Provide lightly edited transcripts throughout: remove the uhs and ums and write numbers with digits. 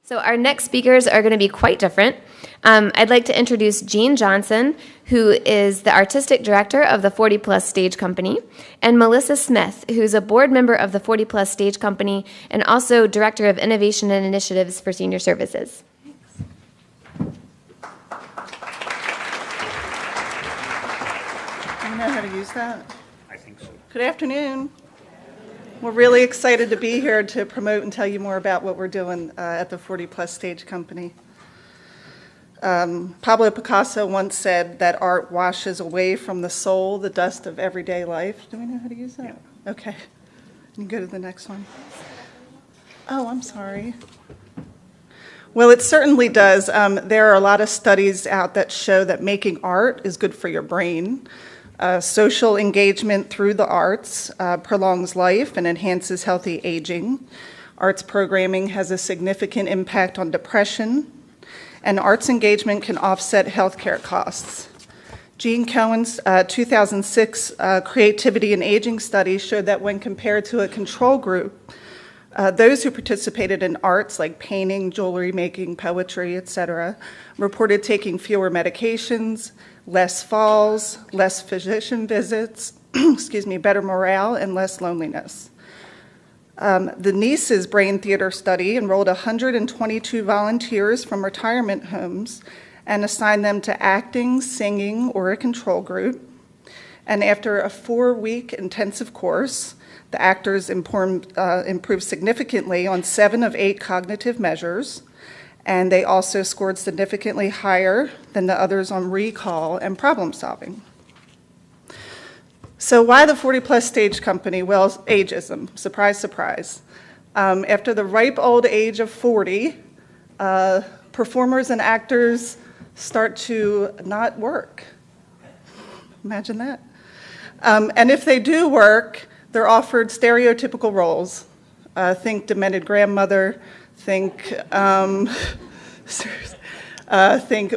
So our next speakers are going to be quite different. I'd like to introduce Jean Johnson, who is the artistic director of the 40 Plus Stage Company, and Melissa Smith, who's a board member of the 40 Plus Stage Company and also director of innovation and initiatives for senior services. Do you know how to use that? I think so. Good afternoon. We're really excited to be here to promote and tell you more about what we're doing at the 40 Plus Stage Company. Pablo Picasso once said that art washes away from the soul the dust of everyday life. Do we know how to use that? Yeah. Okay. You can go to the next one. Oh, I'm sorry. Well, it certainly does. There are a lot of studies out that show that making art is good for your brain. Social engagement through the arts prolongs life and enhances healthy aging. Arts programming has a significant impact on depression, and arts engagement can offset healthcare costs. Gene Cohen's 2006 Creativity and Aging study showed that when compared to a control group, those who participated in arts like painting, jewelry making, poetry, etc., reported taking fewer medications, less falls, less physician visits, better morale, and less loneliness. The Nice's Brain Theater study enrolled 122 volunteers from retirement homes and assigned them to acting, singing, or a control group. And after a 4-week intensive course, the actors improved significantly on 7 of 8 cognitive measures, and they also scored significantly higher than the others on recall and problem solving. So why the 40 Plus Stage Company? Well, ageism, surprise, surprise. After the ripe old age of 40, performers and actors start to not work. Imagine that. And if they do work, they're offered stereotypical roles. Think demented grandmother, think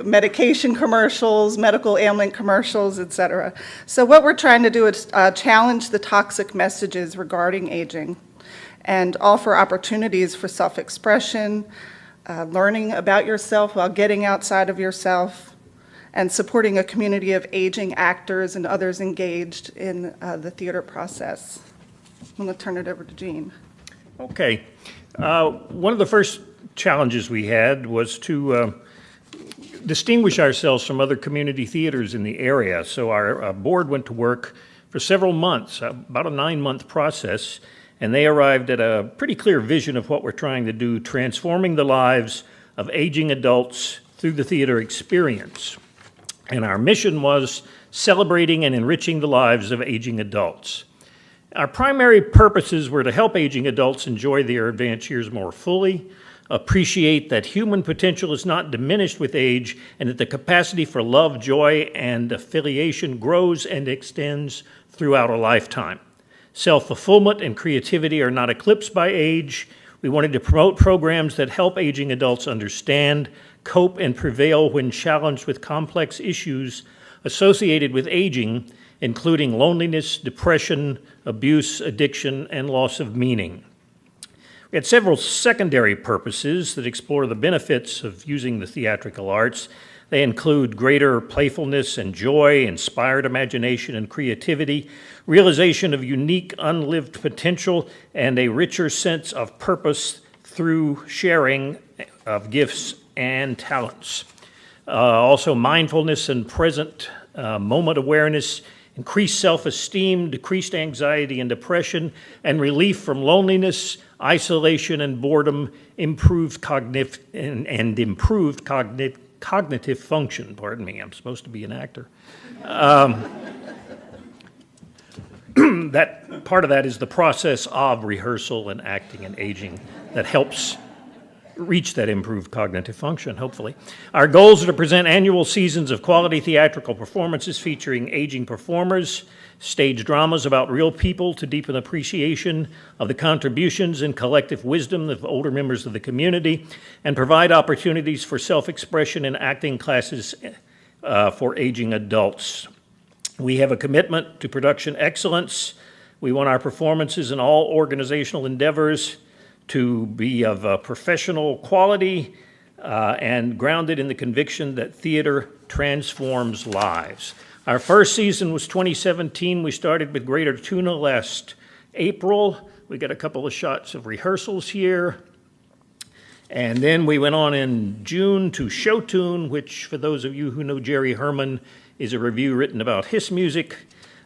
medication commercials, medical ailment commercials, etc. So what we're trying to do is challenge the toxic messages regarding aging and offer opportunities for self-expression, learning about yourself while getting outside of yourself, and supporting a community of aging actors and others engaged in the theater process. I'm going to turn it over to Jean. Okay. One of the first challenges we had was to distinguish ourselves from other community theaters in the area. So our board went to work for several months, about a 9-month process, and they arrived at a pretty clear vision of what we're trying to do, transforming the lives of aging adults through the theater experience. And our mission was celebrating and enriching the lives of aging adults. Our primary purposes were to help aging adults enjoy their advanced years more fully, appreciate that human potential is not diminished with age, and that the capacity for love, joy, and affiliation grows and extends throughout a lifetime. Self-fulfillment and creativity are not eclipsed by age. We wanted to promote programs that help aging adults understand, cope, and prevail when challenged with complex issues associated with aging, including loneliness, depression, abuse, addiction, and loss of meaning. We had several secondary purposes that explore the benefits of using the theatrical arts. They include greater playfulness and joy, inspired imagination and creativity, realization of unique unlived potential, and a richer sense of purpose through sharing of gifts and talents. Also mindfulness and present moment awareness, increased self-esteem, decreased anxiety and depression, and relief from loneliness, isolation, and boredom, improved cognitive function. Pardon me, I'm supposed to be an actor. That part of that is the process of rehearsal and acting and aging that helps reach that improved cognitive function, hopefully. Our goals are to present annual seasons of quality theatrical performances featuring aging performers, stage dramas about real people to deepen appreciation of the contributions and collective wisdom of older members of the community, and provide opportunities for self-expression in acting classes for aging adults. We have a commitment to production excellence. We want our performances and all organizational endeavors to be of professional quality and grounded in the conviction that theater transforms lives. Our first season was 2017. We started with Greater Tuna last April. We got a couple of shots of rehearsals here. And then we went on in June to Show Tune, which, for those of you who know Jerry Herman, is a review written about his music.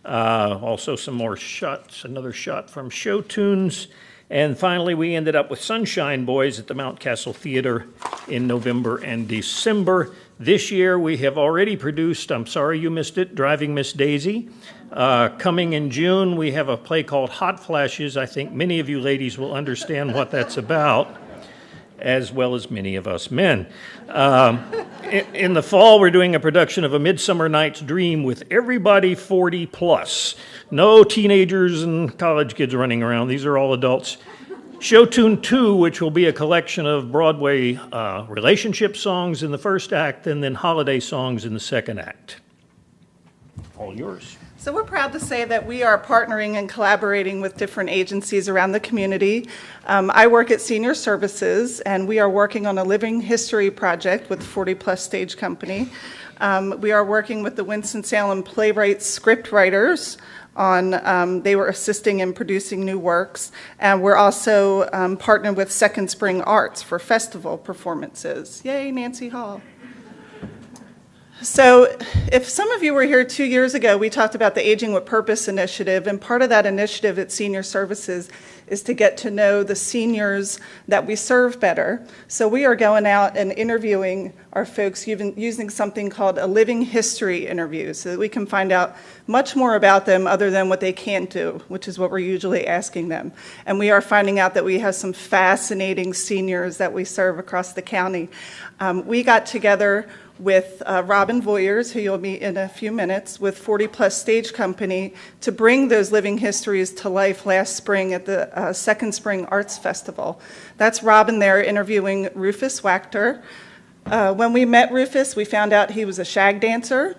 Also some more shots, another shot from Show Tunes. And finally, we ended up with Sunshine Boys at the Mountcastle Theater in November and December. This year, we have already produced, I'm sorry you missed it, Driving Miss Daisy. Coming in June, we have a play called Hot Flashes. I think many of you ladies will understand what that's about, as well as many of us men. In the fall, we're doing a production of A Midsummer Night's Dream with everybody 40 plus. No teenagers and college kids running around. These are all adults. Show Tune 2, which will be a collection of Broadway relationship songs in the first act and then holiday songs in the second act. All yours. So we're proud to say that we are partnering and collaborating with different agencies around the community. I work at Senior Services, and we are working on a living history project with 40 Plus Stage Company. We are working with the Winston-Salem Playwrights script writers on, they were assisting in producing new works, and we're also partnered with Second Spring Arts for festival performances. Yay, Nancy Hall. So if some of you were here 2 years ago, we talked about the Aging with Purpose initiative, and part of that initiative at Senior Services is to get to know the seniors that we serve better. So we are going out and interviewing our folks using something called a living history interview so that we can find out much more about them other than what they can't do, which is what we're usually asking them. And we are finding out that we have some fascinating seniors that we serve across the county. We got together with Robin Voyers, who you'll meet in a few minutes, with 40 Plus Stage Company to bring those living histories to life last spring at the Second Spring Arts Festival. That's Robin there interviewing Rufus Wachter. When we met Rufus, we found out he was a shag dancer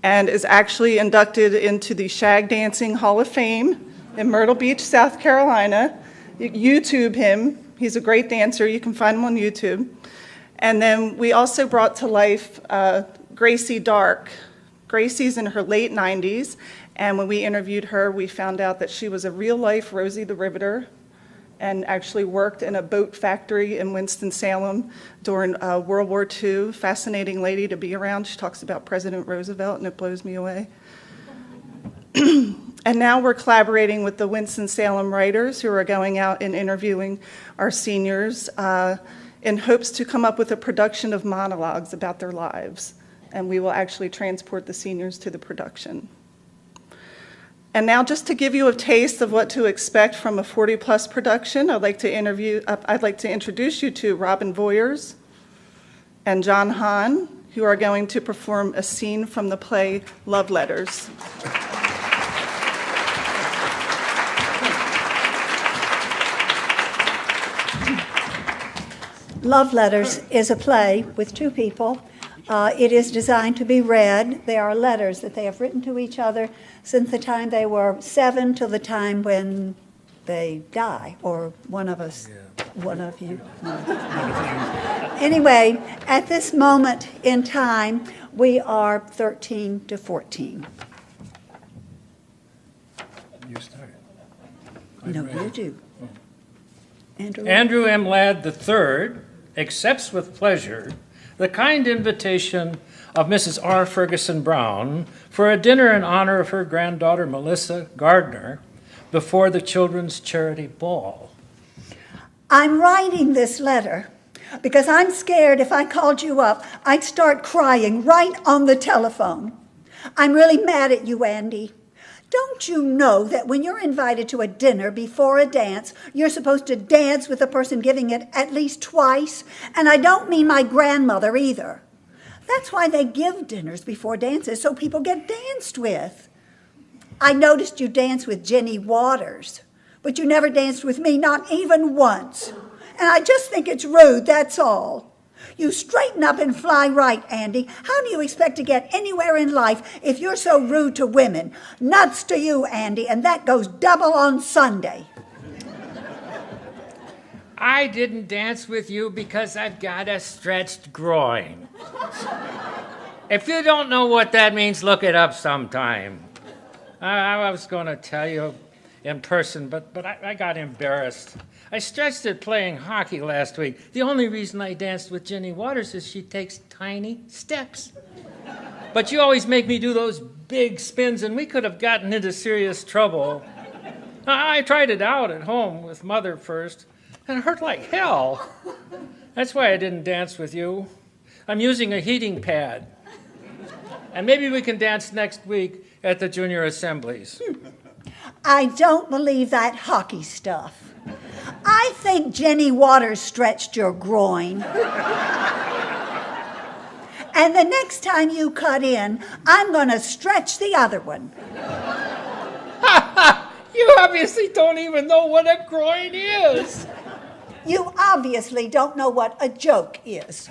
and is actually inducted into the Shag Dancing Hall of Fame in Myrtle Beach, South Carolina. YouTube him. He's a great dancer. You can find him on YouTube. And then we also brought to life Gracie Dark. Gracie's in her late 90s, and when we interviewed her, we found out that she was a real-life Rosie the Riveter and actually worked in a boat factory in Winston-Salem during World War II. Fascinating lady to be around. She talks about President Roosevelt, and it blows me away. And now we're collaborating with the Winston-Salem writers who are going out and interviewing our seniors in hopes to come up with a production of monologues about their lives. And we will actually transport the seniors to the production. And now, just to give you a taste of what to expect from a 40 Plus production, I'd like to introduce you to Robin Voyers and John Hahn, who are going to perform a scene from the play Love Letters. Love Letters is a play with two people. It is designed to be read. They are letters that they have written to each other since the time they were 7 till the time when they die, or one of us, one of you. No. Anyway, at this moment in time, we are 13 to 14. You start. No, you do. Andrew M. Ladd III accepts with pleasure the kind invitation of Mrs. R. Ferguson Brown for a dinner in honor of her granddaughter Melissa Gardner before the Children's Charity Ball. I'm writing this letter because I'm scared if I called you up, I'd start crying right on the telephone. I'm really mad at you, Andy. Don't you know that when you're invited to a dinner before a dance, you're supposed to dance with the person giving it at least twice? And I don't mean my grandmother either. That's why they give dinners before dances, so people get danced with. I noticed you danced with Jenny Waters, but you never danced with me, not even once. And I just think it's rude, that's all. You straighten up and fly right, Andy. How do you expect to get anywhere in life if you're so rude to women? Nuts to you, Andy, and that goes double on Sunday. I didn't dance with you because I've got a stretched groin. If you don't know what that means, look it up sometime. I was going to tell you in person, but I got embarrassed. I stretched it playing hockey last week. The only reason I danced with Jenny Waters is she takes tiny steps. But you always make me do those big spins, and we could have gotten into serious trouble. I tried it out at home with Mother first, and it hurt like hell. That's why I didn't dance with you. I'm using a heating pad. And maybe we can dance next week at the junior assemblies. I don't believe that hockey stuff. I think Jenny Waters stretched your groin. And the next time you cut in, I'm going to stretch the other one. You obviously don't even know what a groin is. You obviously don't know what a joke is.